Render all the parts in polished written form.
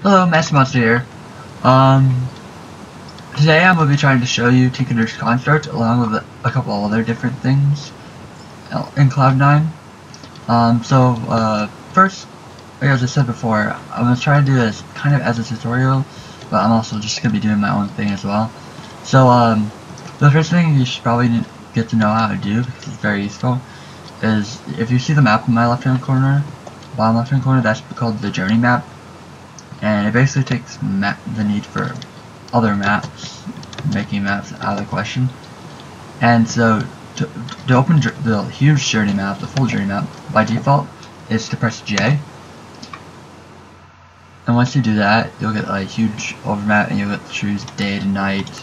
Hello, Master Monster here. Today I'm going to be trying to show you Tikenter's construct along with a couple other different things in Cloud9. First, like as I said before, I'm going to try to do this kind of as a tutorial, but I'm also just going to be doing my own thing as well. So, the first thing you should probably get to know how to do, because it's very useful, is if you see the map in my left-hand corner, bottom left-hand corner, that's called the journey map. And it basically takes the need for other maps, making maps out of the question. And so, to open the huge journey map, the full journey map, by default, is to press J. And once you do that, you'll get a huge overmap, and you'll get to choose day to night,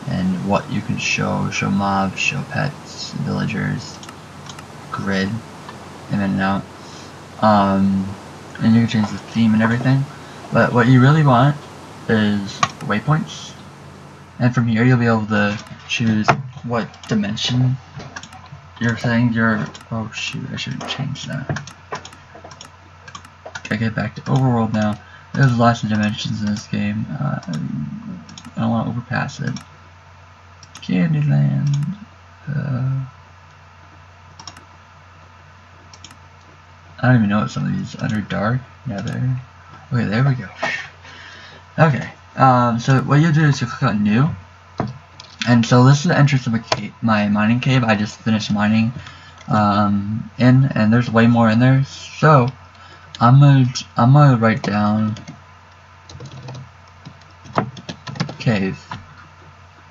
and what you can show mobs, show pets, villagers, grid, in and out. And you can change the theme and everything. But what you really want is waypoints, and from here you'll be able to choose what dimension you're saying you're. Oh shoot, I should have changed that. Okay, get back to overworld now. There's lots of dimensions in this game. I don't want to overpass it. Candyland. I don't even know what some of these under dark. Yeah, there. Okay, there we go. Okay, so what you do is you click on new, and so this is the entrance of my mining cave. I just finished mining and there's way more in there. So I'm gonna write down cave.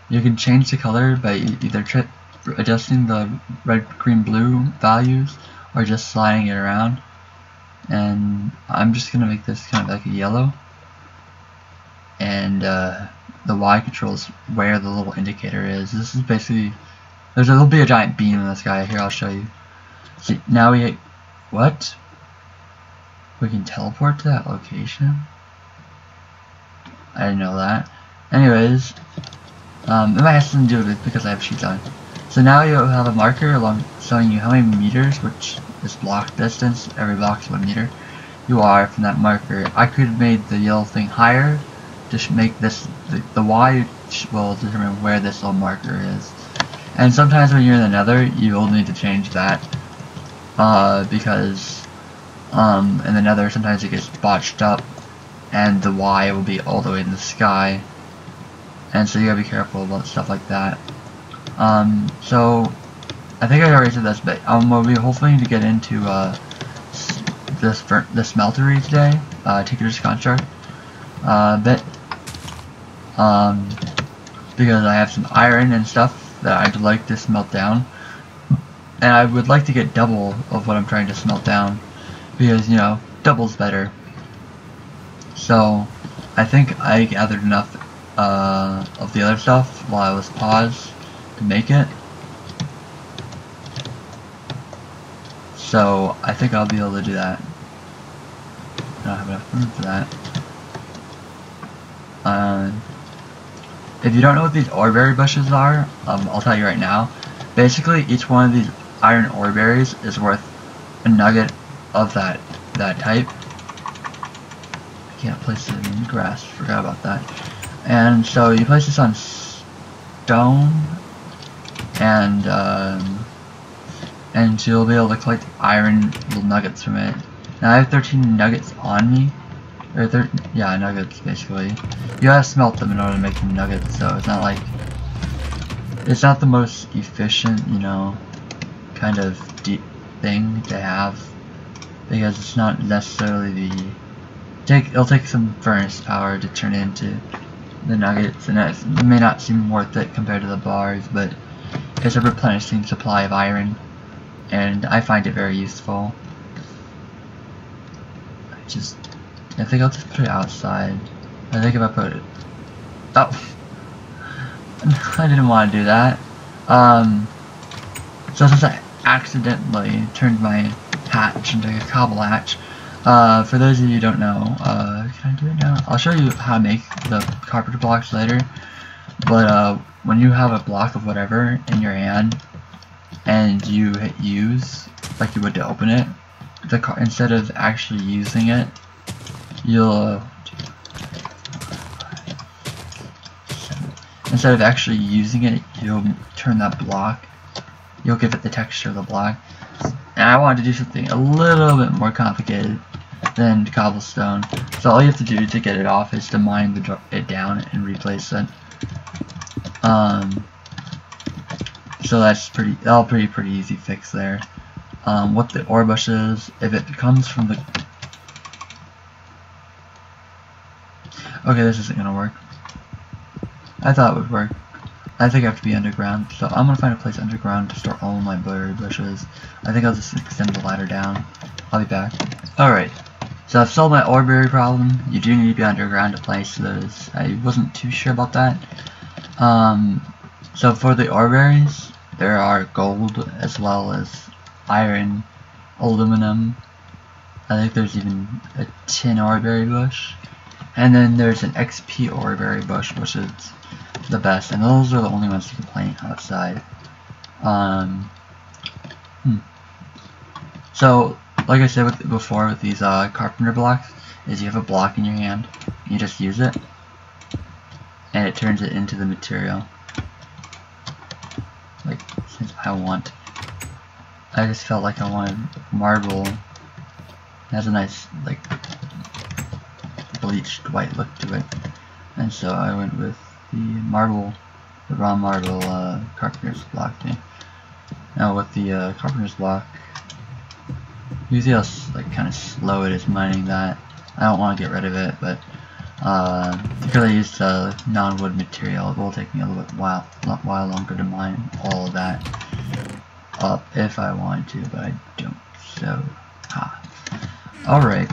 You can change the color by either adjusting the red, green, blue values or just sliding it around. And I'm just gonna make this kind of like a yellow, and the Y controls where the little indicator is. This is basically, there'll be a giant beam in the sky. Here, I'll show you. See, now we can teleport to that location. I didn't know that. Anyways, it might have something to do with it because I have sheets on. So now you have a marker along showing you how many meters, which is block distance. Every block is 1 meter. You are from that marker. I could have made the yellow thing higher to make this the Y will determine where this little marker is. And sometimes when you're in the Nether, you will need to change that because in the Nether sometimes it gets botched up, and the Y will be all the way in the sky. And so you gotta be careful about stuff like that. So I think I already said this, but we'll be hoping to get into the smeltery today, Tikenter's construct, bit, because I have some iron and stuff that I'd like to smelt down, and I would like to get double of what I'm trying to smelt down, because you know, double's better. So I think I gathered enough of the other stuff while I was paused to make it. So I think I'll be able to do that. I don't have enough room for that. If you don't know what these ore berry bushes are, I'll tell you right now. Basically, each one of these iron ore berries is worth a nugget of that type. I can't place it in grass. Forgot about that. And so you place this on stone, and so you'll be able to collect iron little nuggets from it. Now I have 13 nuggets on me, or nuggets basically. You gotta smelt them in order to make them nuggets, so it's not like, it's not the most efficient, you know, kind of deep thing to have, because it's not necessarily it'll take some furnace power to turn into the nuggets, and it may not seem worth it compared to the bars, but it's a replenishing supply of iron, and I find it very useful. I think I'll just put it outside. I think if I put it, oh, I didn't want to do that. So since I accidentally turned my hatch into a cobble hatch, for those of you who don't know, can I do it now? I'll show you how to make the carpenter blocks later, but when you have a block of whatever in your hand and you hit use like you would to open it, instead of actually using it, you'll instead of actually using it, you'll turn that block. You'll give it the texture of the block. And I wanted to do something a little bit more complicated than cobblestone. So all you have to do to get it off is to mine it down and replace it. So that's pretty easy fix there. What the ore bush is, if it comes from the... Okay, this isn't gonna work. I thought it would work. I think I have to be underground, so I'm gonna find a place underground to store all of my berry bushes. I think I'll just extend the ladder down. I'll be back. Alright, so I've solved my ore berry problem. You do need to be underground to place those. I wasn't too sure about that. So for the ore berries, there are gold as well as iron, aluminum. I think there's even a tin ore berry bush. And then there's an XP ore berry bush, which is the best, and those are the only ones you can plant outside. So, like I said before with these carpenter blocks, is you have a block in your hand, you just use it, and it turns it into the material. Like, since I just felt like I wanted marble. It has a nice, like, bleached white look to it, and so I went with the raw marble carpenter's block thing. Now with the carpenter's block, you see how kind of slow it is mining that. I don't want to get rid of it, but because I used non-wood material, it will take me a little bit while longer to mine all of that up if I wanted to, but I don't. So, alright.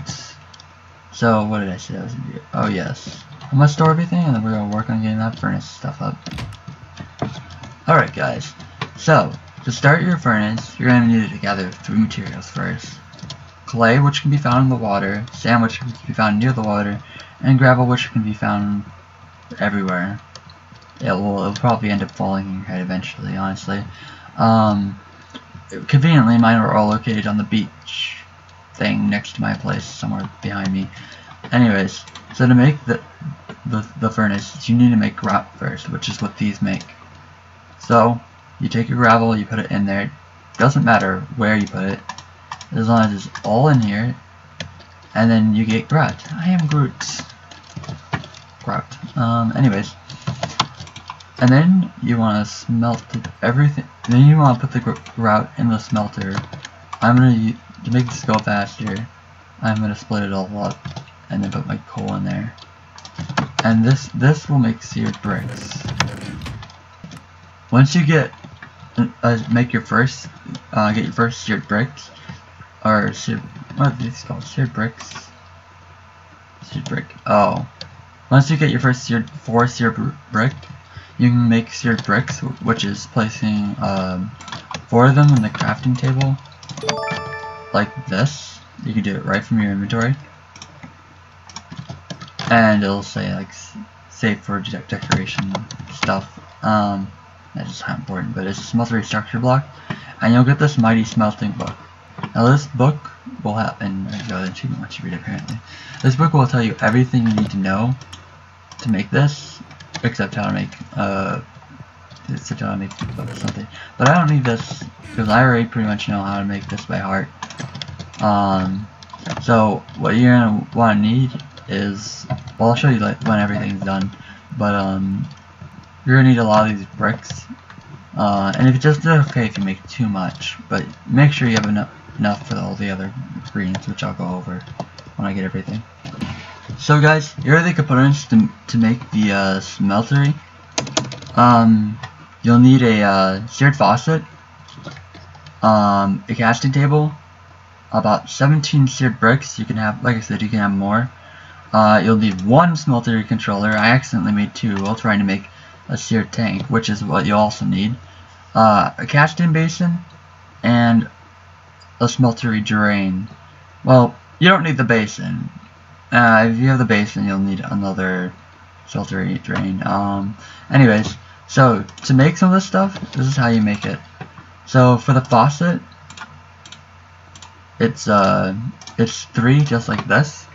So what did I say I was gonna do? Oh yes. I'm gonna store everything and then we're gonna work on getting that furnace stuff up. Alright guys, so to start your furnace, you're gonna need to gather 3 materials first. Clay, which can be found in the water, sand, which can be found near the water, and gravel, which can be found everywhere. It'll probably end up falling in your head eventually, honestly. Conveniently, mine are all located on the beach thing next to my place, somewhere behind me. Anyways, so to make the furnace, you need to make grout first, which is what these make. So you take your gravel, you put it in there. Doesn't matter where you put it, as long as it's all in here, and then you get grout. I am Groot. Grout. Anyways, and then you want to smelt everything. Then you want to put the grout in the smelter. I'm gonna to make this go faster. I'm gonna split it all up and then put my coal in there. And this will make seared bricks. Once you get get your first seared bricks, or what are these called? Seared bricks. Seared brick. Oh, once you get your first seared brick, you can make seared bricks, which is placing 4 of them in the crafting table, like this. You can do it right from your inventory, and it'll say like save for decoration stuff. That's just not important, but it's a smeltery structure block, and you'll get this mighty smelting book. Now this book will have, and she didn't want you to read it apparently. This book will tell you everything you need to know to make this, except how to make something. But I don't need this because I already pretty much know how to make this by heart. So what you're gonna want to need is, well, I'll show you like when everything's done, but you're gonna need a lot of these bricks. And if it's just okay if you make too much, but make sure you have enough for all the other ingredients, which I'll go over when I get everything. So guys, here are the components to make the smeltery. You'll need a seared faucet, a casting table, about 17 seared bricks. You can have, like I said, you can have more. You'll need 1 smeltery controller. I accidentally made 2 while trying to make a seared tank, which is what you also need. A casting basin and a smeltery drain. Well, you don't need the basin. If you have the basin, you'll need another smeltery drain. Anyways, so to make some of this stuff, this is how you make it. So for the faucet, it's 3, just like this.